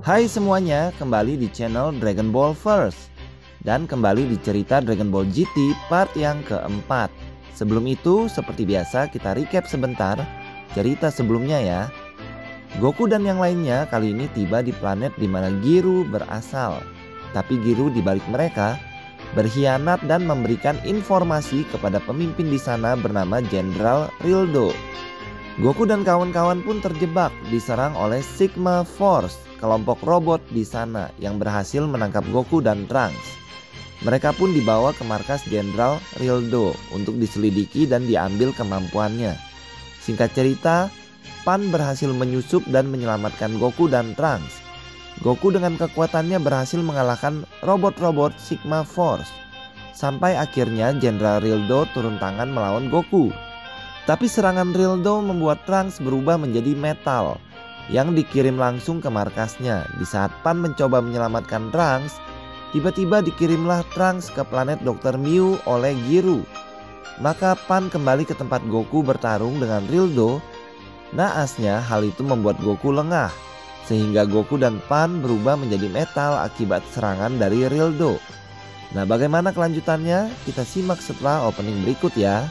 Hai semuanya, kembali di channel Dragon Ball Verse. Dan kembali di cerita Dragon Ball GT part yang keempat. Sebelum itu, seperti biasa kita recap sebentar cerita sebelumnya ya. Goku dan yang lainnya kali ini tiba di planet di mana Giru berasal. Tapi Giru di balik mereka berkhianat dan memberikan informasi kepada pemimpin di sana bernama Jenderal Rildo. Goku dan kawan-kawan pun terjebak diserang oleh Sigma Force, kelompok robot di sana yang berhasil menangkap Goku dan Trunks. Mereka pun dibawa ke markas Jenderal Rildo untuk diselidiki dan diambil kemampuannya. Singkat cerita, Pan berhasil menyusup dan menyelamatkan Goku dan Trunks. Goku dengan kekuatannya berhasil mengalahkan robot-robot Sigma Force. Sampai akhirnya Jenderal Rildo turun tangan melawan Goku. Tapi serangan Rildo membuat Trunks berubah menjadi metal yang dikirim langsung ke markasnya. Di saat Pan mencoba menyelamatkan Trunks, tiba-tiba dikirimlah Trunks ke planet Dr. Mew oleh Giru. Maka Pan kembali ke tempat Goku bertarung dengan Rildo. Naasnya hal itu membuat Goku lengah, sehingga Goku dan Pan berubah menjadi metal akibat serangan dari Rildo. Nah, bagaimana kelanjutannya? Kita simak setelah opening berikut ya.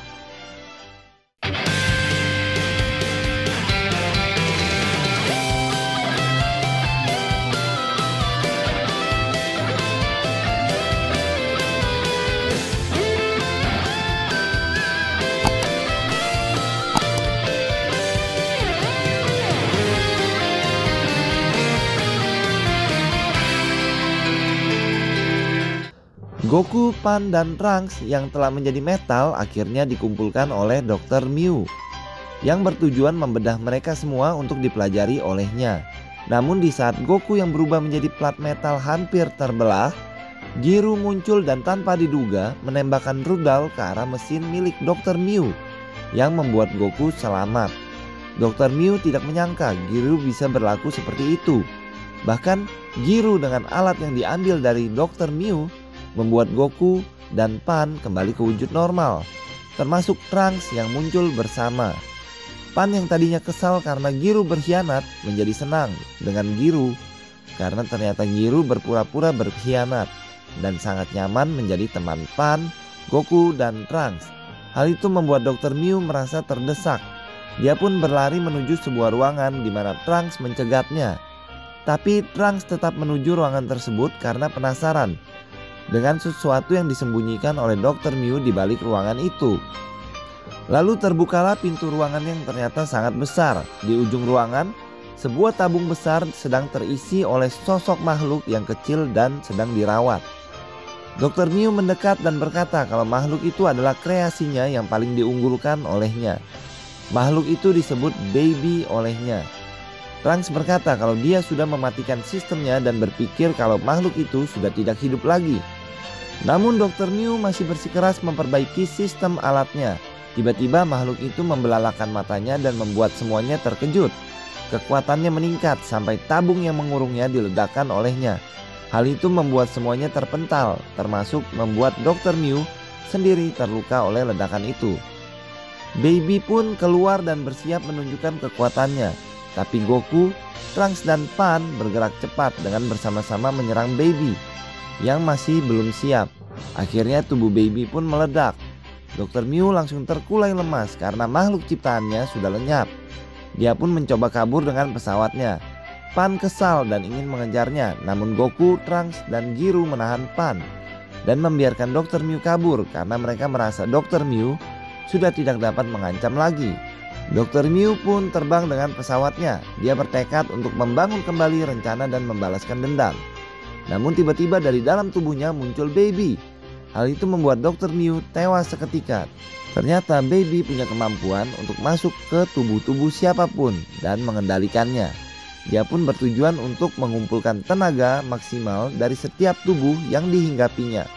Goku, Pan, dan Trunks yang telah menjadi metal akhirnya dikumpulkan oleh Dr. Mew yang bertujuan membedah mereka semua untuk dipelajari olehnya. Namun di saat Goku yang berubah menjadi plat metal hampir terbelah, Giru muncul dan tanpa diduga menembakkan rudal ke arah mesin milik Dr. Mew yang membuat Goku selamat. Dr. Mew tidak menyangka Giru bisa berlaku seperti itu. Bahkan Giru dengan alat yang diambil dari Dr. Mew membuat Goku dan Pan kembali ke wujud normal, termasuk Trunks yang muncul bersama. Pan yang tadinya kesal karena Giru berkhianat menjadi senang dengan Giru karena ternyata Giru berpura-pura berkhianat dan sangat nyaman menjadi teman Pan, Goku, dan Trunks. Hal itu membuat Dr. Mew merasa terdesak. Dia pun berlari menuju sebuah ruangan di mana Trunks mencegatnya. Tapi Trunks tetap menuju ruangan tersebut karena penasaran dengan sesuatu yang disembunyikan oleh Dr. Mew di balik ruangan itu. Lalu terbukalah pintu ruangan yang ternyata sangat besar. Di ujung ruangan, sebuah tabung besar sedang terisi oleh sosok makhluk yang kecil dan sedang dirawat. Dr. Mew mendekat dan berkata kalau makhluk itu adalah kreasinya yang paling diunggulkan olehnya. Makhluk itu disebut Baby olehnya. Trunks berkata kalau dia sudah mematikan sistemnya dan berpikir kalau makhluk itu sudah tidak hidup lagi. Namun Dr. Mew masih bersikeras memperbaiki sistem alatnya. Tiba-tiba makhluk itu membelalakan matanya dan membuat semuanya terkejut. Kekuatannya meningkat sampai tabung yang mengurungnya diledakkan olehnya. Hal itu membuat semuanya terpental, termasuk membuat Dr. Mew sendiri terluka oleh ledakan itu. Baby pun keluar dan bersiap menunjukkan kekuatannya. Tapi Goku, Trunks, dan Pan bergerak cepat dengan bersama-sama menyerang Baby yang masih belum siap. Akhirnya tubuh Baby pun meledak. Dr. Mew langsung terkulai lemas karena makhluk ciptaannya sudah lenyap. Dia pun mencoba kabur dengan pesawatnya. Pan kesal dan ingin mengejarnya, namun Goku, Trunks, dan Giru menahan Pan dan membiarkan Dr. Mew kabur karena mereka merasa Dr. Mew sudah tidak dapat mengancam lagi. Dr. Mew pun terbang dengan pesawatnya. Dia bertekad untuk membangun kembali rencana dan membalaskan dendam. Namun tiba-tiba dari dalam tubuhnya muncul Baby. Hal itu membuat Dr. Mew tewas seketika. Ternyata Baby punya kemampuan untuk masuk ke tubuh-tubuh siapapun dan mengendalikannya. Dia pun bertujuan untuk mengumpulkan tenaga maksimal dari setiap tubuh yang dihinggapinya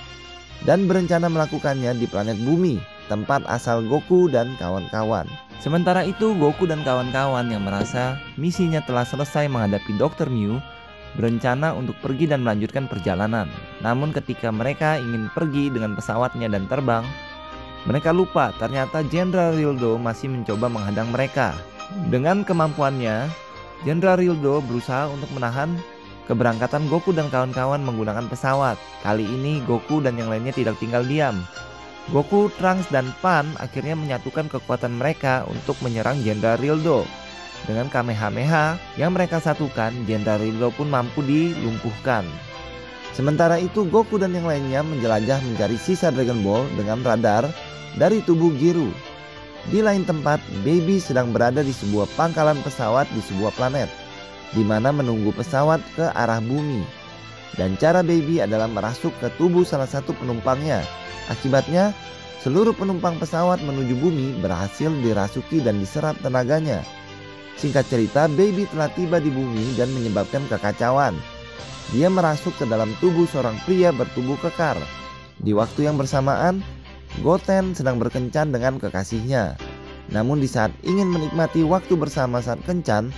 dan berencana melakukannya di planet Bumi, tempat asal Goku dan kawan-kawan. Sementara itu Goku dan kawan-kawan yang merasa misinya telah selesai menghadapi Dr. Mew berencana untuk pergi dan melanjutkan perjalanan. Namun ketika mereka ingin pergi dengan pesawatnya dan terbang, mereka lupa ternyata Jenderal Rildo masih mencoba menghadang mereka. Dengan kemampuannya, Jenderal Rildo berusaha untuk menahan keberangkatan Goku dan kawan-kawan menggunakan pesawat. Kali ini Goku dan yang lainnya tidak tinggal diam. Goku, Trunks, dan Pan akhirnya menyatukan kekuatan mereka untuk menyerang Jenderal Rildo. Dengan Kamehameha yang mereka satukan, Jenderal Rildo pun mampu dilumpuhkan. Sementara itu Goku dan yang lainnya menjelajah mencari sisa Dragon Ball dengan radar dari tubuh Giru. Di lain tempat, Baby sedang berada di sebuah pangkalan pesawat di sebuah planet, di mana menunggu pesawat ke arah bumi. Dan cara Baby adalah merasuk ke tubuh salah satu penumpangnya. Akibatnya, seluruh penumpang pesawat menuju bumi berhasil dirasuki dan diserap tenaganya. Singkat cerita, Baby telah tiba di bumi dan menyebabkan kekacauan. Dia merasuk ke dalam tubuh seorang pria bertubuh kekar. Di waktu yang bersamaan, Goten sedang berkencan dengan kekasihnya. Namun di saat ingin menikmati waktu bersama saat kencan,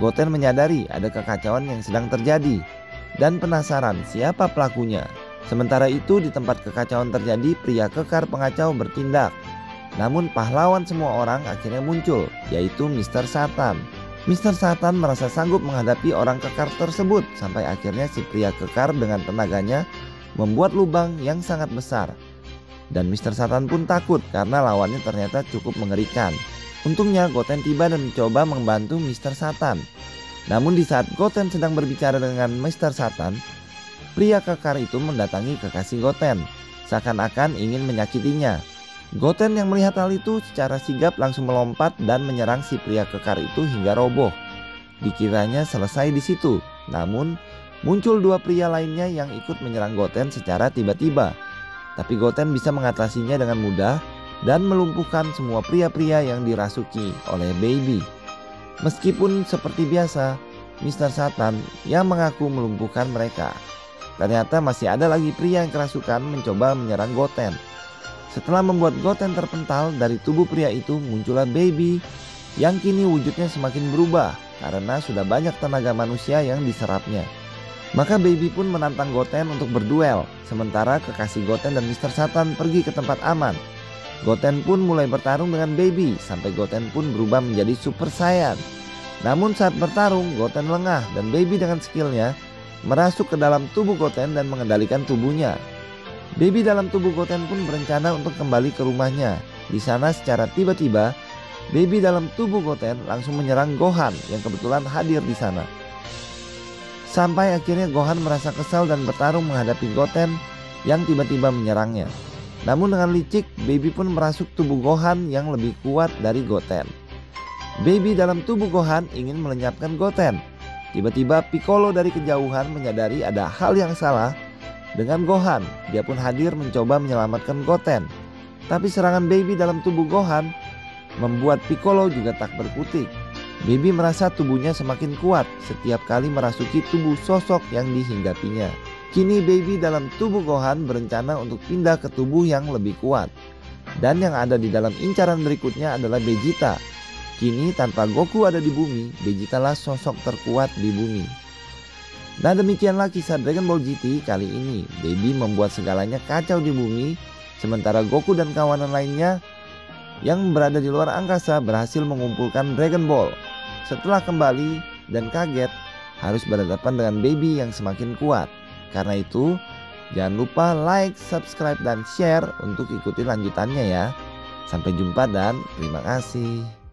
Goten menyadari ada kekacauan yang sedang terjadi dan penasaran siapa pelakunya. Sementara itu di tempat kekacauan terjadi, pria kekar pengacau bertindak. Namun pahlawan semua orang akhirnya muncul, yaitu Mr. Satan. Mr. Satan merasa sanggup menghadapi orang kekar tersebut, sampai akhirnya si pria kekar dengan tenaganya membuat lubang yang sangat besar. Dan Mr. Satan pun takut karena lawannya ternyata cukup mengerikan. Untungnya Goten tiba dan mencoba membantu Mr. Satan. Namun di saat Goten sedang berbicara dengan Mr. Satan, pria kekar itu mendatangi kekasih Goten, seakan-akan ingin menyakitinya. Goten yang melihat hal itu secara sigap langsung melompat dan menyerang si pria kekar itu hingga roboh. Dikiranya selesai di situ, namun muncul dua pria lainnya yang ikut menyerang Goten secara tiba-tiba. Tapi Goten bisa mengatasinya dengan mudah dan melumpuhkan semua pria-pria yang dirasuki oleh Baby. Meskipun seperti biasa, Mr. Satan yang mengaku melumpuhkan mereka. Ternyata masih ada lagi pria yang kerasukan mencoba menyerang Goten. Setelah membuat Goten terpental dari tubuh pria itu, muncullah Baby yang kini wujudnya semakin berubah karena sudah banyak tenaga manusia yang diserapnya. Maka Baby pun menantang Goten untuk berduel, sementara kekasih Goten dan Mr. Satan pergi ke tempat aman. Goten pun mulai bertarung dengan Baby sampai Goten pun berubah menjadi Super Saiyan. Namun saat bertarung, Goten lengah dan Baby dengan skillnya merasuk ke dalam tubuh Goten dan mengendalikan tubuhnya. Baby dalam tubuh Goten pun berencana untuk kembali ke rumahnya. Di sana secara tiba-tiba, Baby dalam tubuh Goten langsung menyerang Gohan yang kebetulan hadir di sana. Sampai akhirnya Gohan merasa kesal dan bertarung menghadapi Goten yang tiba-tiba menyerangnya. Namun dengan licik, Baby pun merasuk tubuh Gohan yang lebih kuat dari Goten. Baby dalam tubuh Gohan ingin melenyapkan Goten. Tiba-tiba Piccolo dari kejauhan menyadari ada hal yang salah dengan Gohan. Dia pun hadir mencoba menyelamatkan Goten. Tapi serangan Baby dalam tubuh Gohan membuat Piccolo juga tak berkutik. Baby merasa tubuhnya semakin kuat setiap kali merasuki tubuh sosok yang dihinggapinya. Kini Baby dalam tubuh Gohan berencana untuk pindah ke tubuh yang lebih kuat. Dan yang ada di dalam incaran berikutnya adalah Vegeta. Kini tanpa Goku ada di bumi, Vegeta lah sosok terkuat di bumi. Nah demikianlah kisah Dragon Ball GT kali ini. Baby membuat segalanya kacau di bumi, sementara Goku dan kawanan lainnya yang berada di luar angkasa berhasil mengumpulkan Dragon Ball. Setelah kembali dan kaget, harus berhadapan dengan Baby yang semakin kuat. Karena itu, jangan lupa like, subscribe, dan share untuk ikuti lanjutannya ya. Sampai jumpa dan terima kasih.